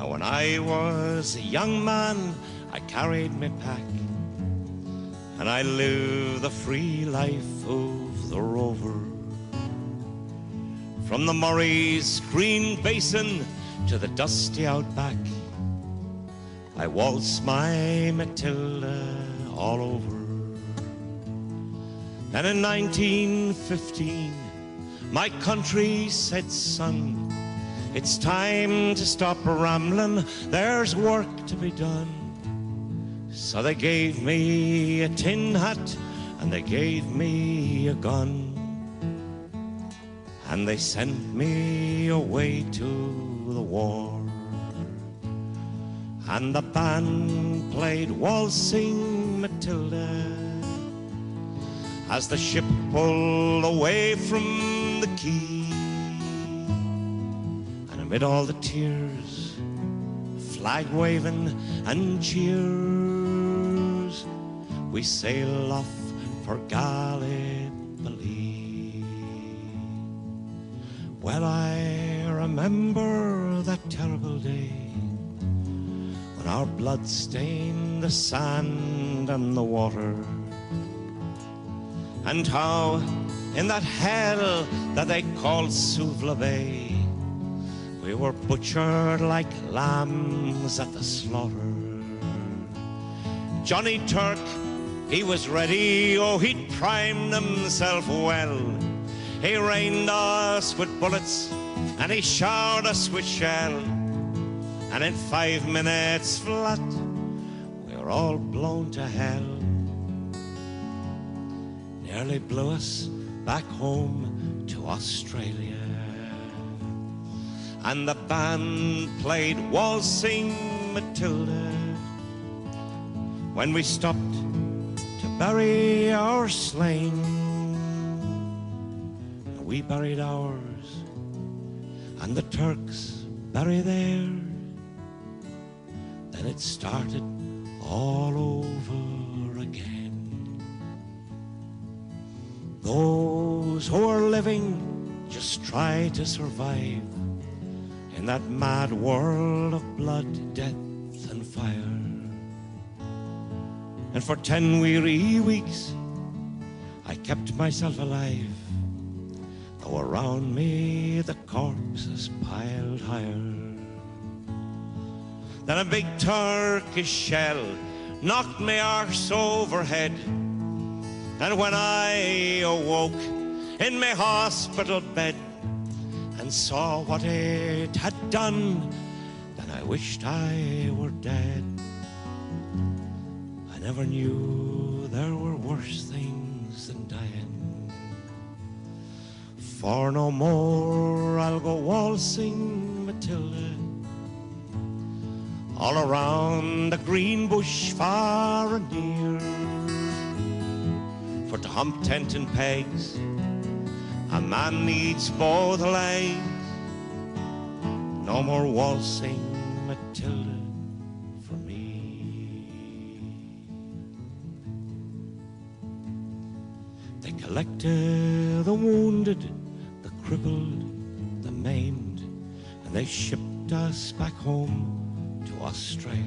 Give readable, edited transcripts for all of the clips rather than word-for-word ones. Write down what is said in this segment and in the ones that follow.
Now when I was a young man, I carried me pack, and I lived the free life of the rover. From the Murray's green basin to the dusty outback, I waltzed my Matilda all over. And in 1915, my country said, son, it's time to stop rambling, there's work to be done. So they gave me a tin hat and they gave me a gun, and they sent me away to the war. And the band played Waltzing Matilda as the ship pulled away from the quay. And amid all the tears, flag waving and cheers, we sail off for Gallipoli. Well, I remember that terrible day when our blood stained the sand and the water, and how in that hell that they called Suvla Bay, we were butchered like lambs at the slaughter. Johnny Turk, he was ready, oh, he'd primed himself well. He rained us with bullets and he showered us with shell, and in 5 minutes flat we were all blown to hell. Nearly blew us back home to Australia, and the band played Waltzing Matilda when we stopped to bury our slain. We buried ours, and the Turks buried theirs. Then it started all over again. Those who are living just try to survive in that mad world of blood, death, and fire. And for 10 weary weeks I kept myself alive, though around me the corpses piled higher. Then a big Turkish shell knocked me arse overhead, and when I awoke in my hospital bed and saw what it had done, then I wished I were dead. I never knew there were worse things than dying. For no more I'll go waltzing Matilda all around the green bush far and near. For to hump tent and pegs a man needs both legs. No more waltzing Matilda for me. They collected the wounded, the crippled, the maimed, and they shipped us back home to Australia.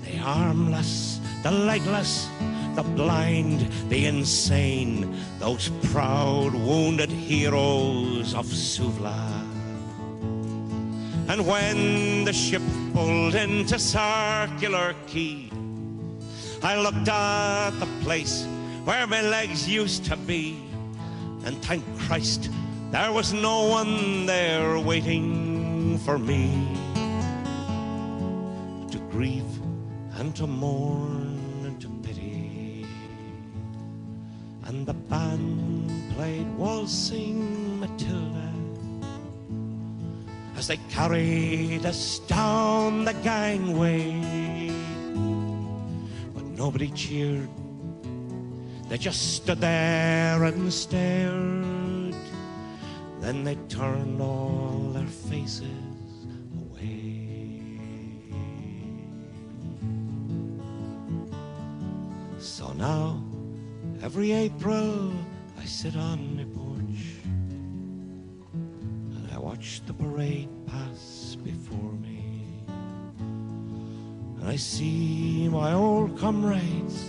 The armless, the legless, the blind, the insane, those proud wounded heroes of Suvla. And when the ship pulled into Circular Quay, I looked at the place where my legs used to be, and thank Christ there was no one there waiting for me to grieve and to mourn and to pity. And the band played Waltzing Matilda as they carried us down the gangway, but nobody cheered. They just stood there and stared. Then they turned all their faces away. So now, every April, I sit on my porch and I watch the parade pass before me, and I see my old comrades,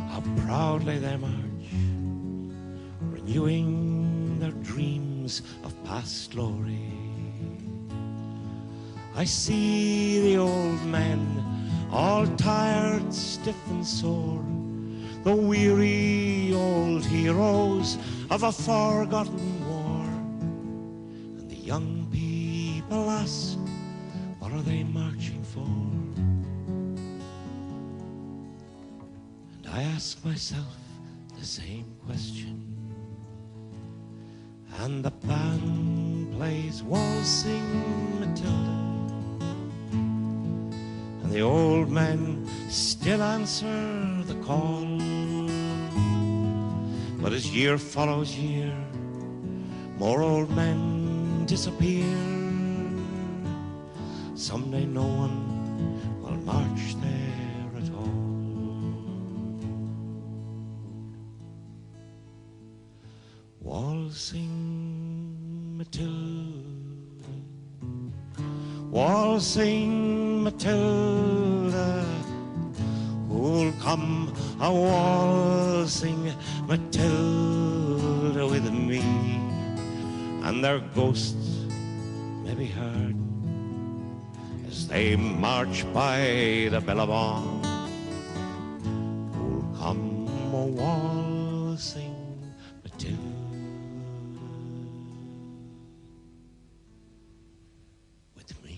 how proudly they march, renewing their dreams of past glory. I see the old men, all tired, stiff and sore, the weary old heroes of a forgotten war. And the young people ask, what are they marching for? And I ask myself the same question. And the band plays Waltzing Matilda, and the old men still answer the call. But as year follows year, more old men disappear. Someday no one will march there at all. Waltzing Matilda, waltzing Matilda, who'll come a waltzing Matilda with me, and their ghosts may be heard as they march by the Billabong. Who'll come a waltzing Matilda with me.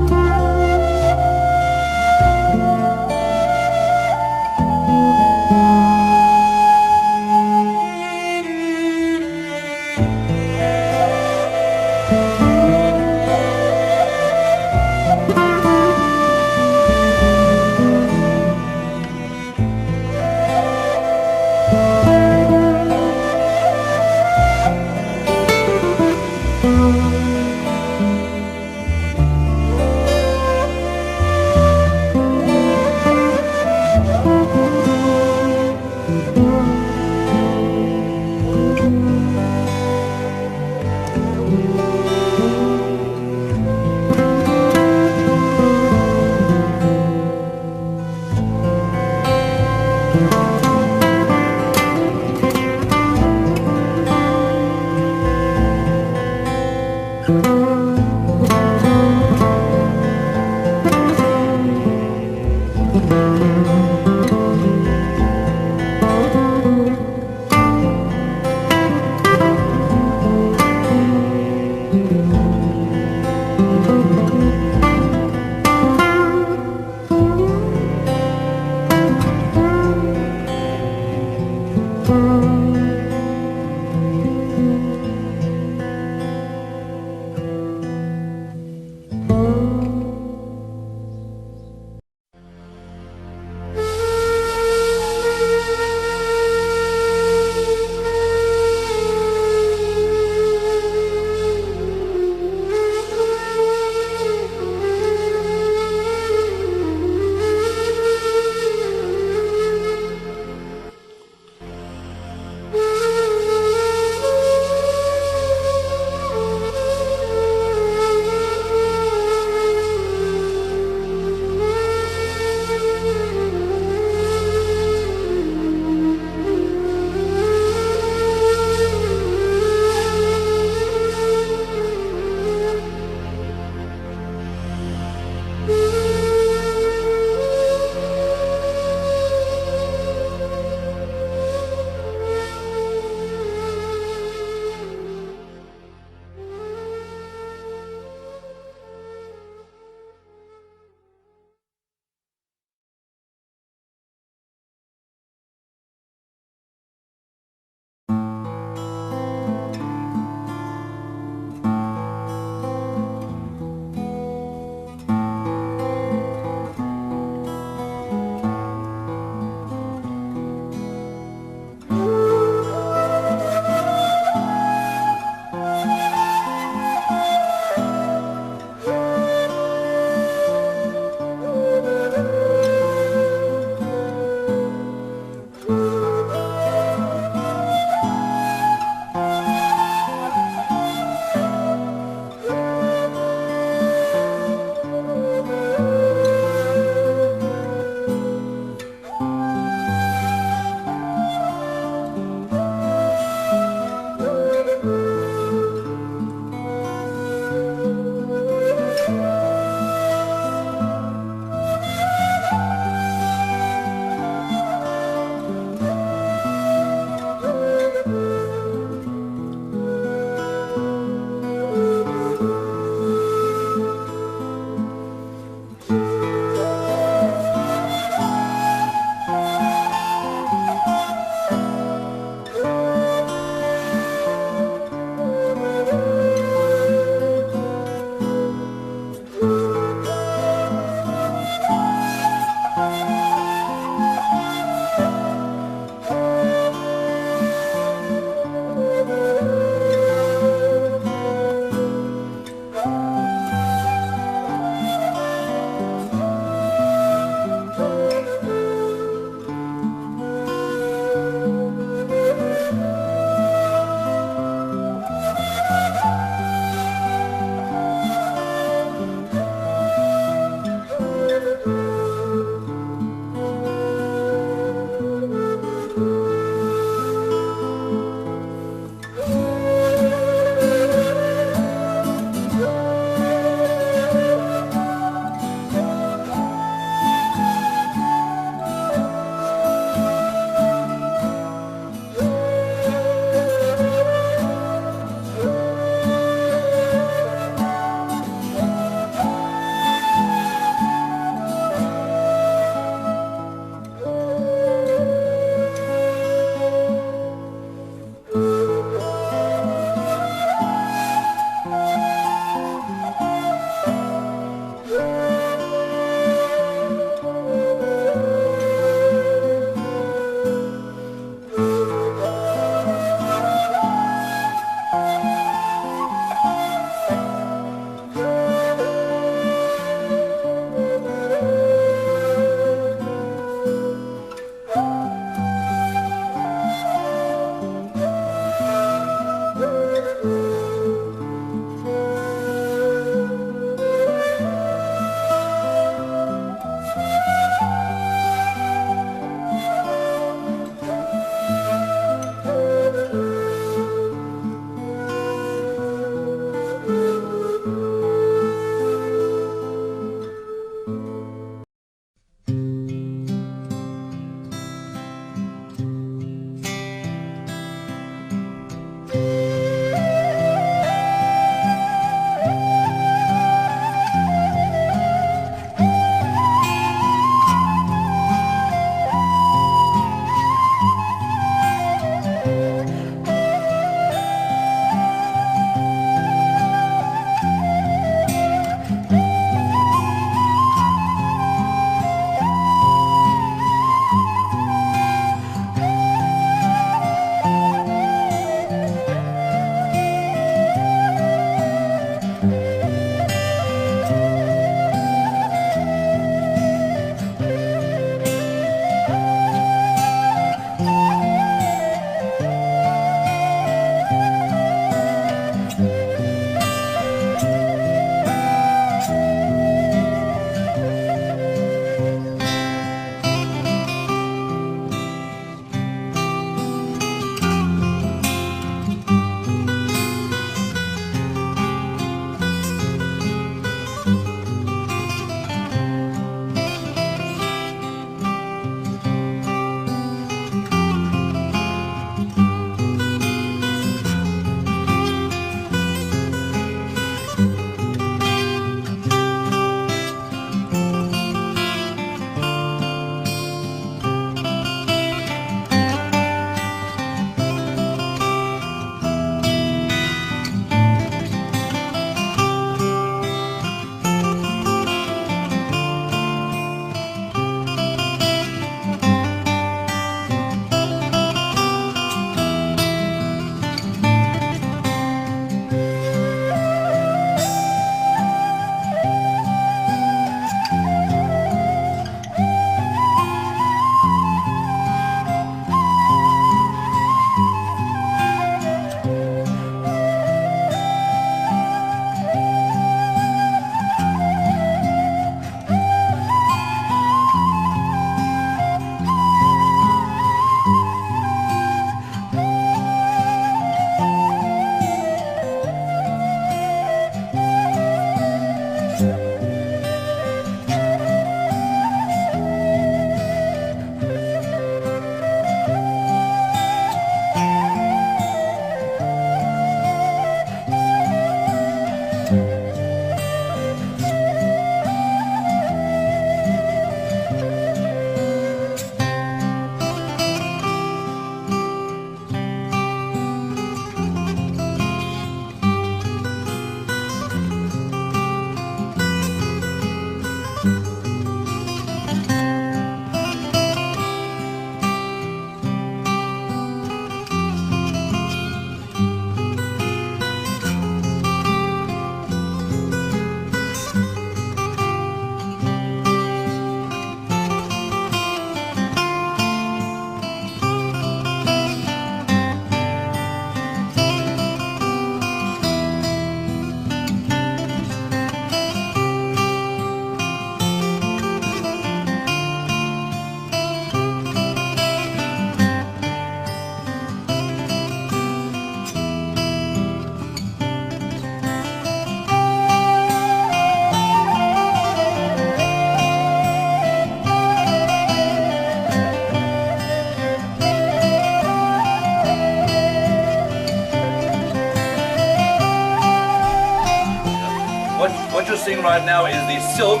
seeing right now is the silk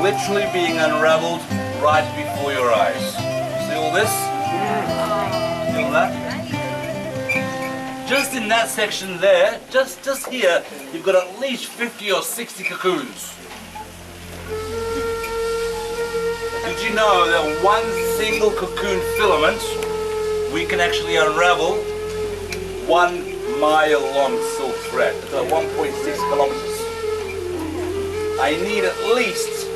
literally being unraveled right before your eyes. See all this? See all that? Just in that section there, just here, you've got at least 50 or 60 cocoons. Did you know that one single cocoon filament, we can actually unravel 1 mile long silk thread? It's about 1.6 kilometers. I need at least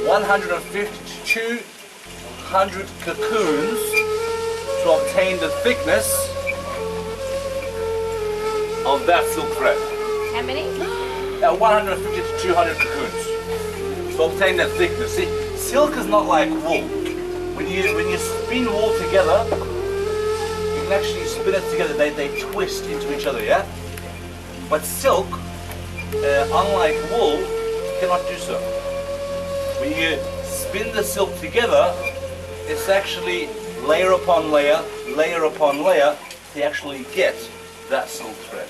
150 to 200 cocoons to obtain the thickness of that silk thread. How many? 150 to 200 cocoons to obtain that thickness. See, silk is not like wool. When you spin wool together, you can actually spin it together. They twist into each other, yeah. But silk, unlike wool, cannot do so. When you spin the silk together, it's actually layer upon layer, layer upon layer to actually get that silk thread.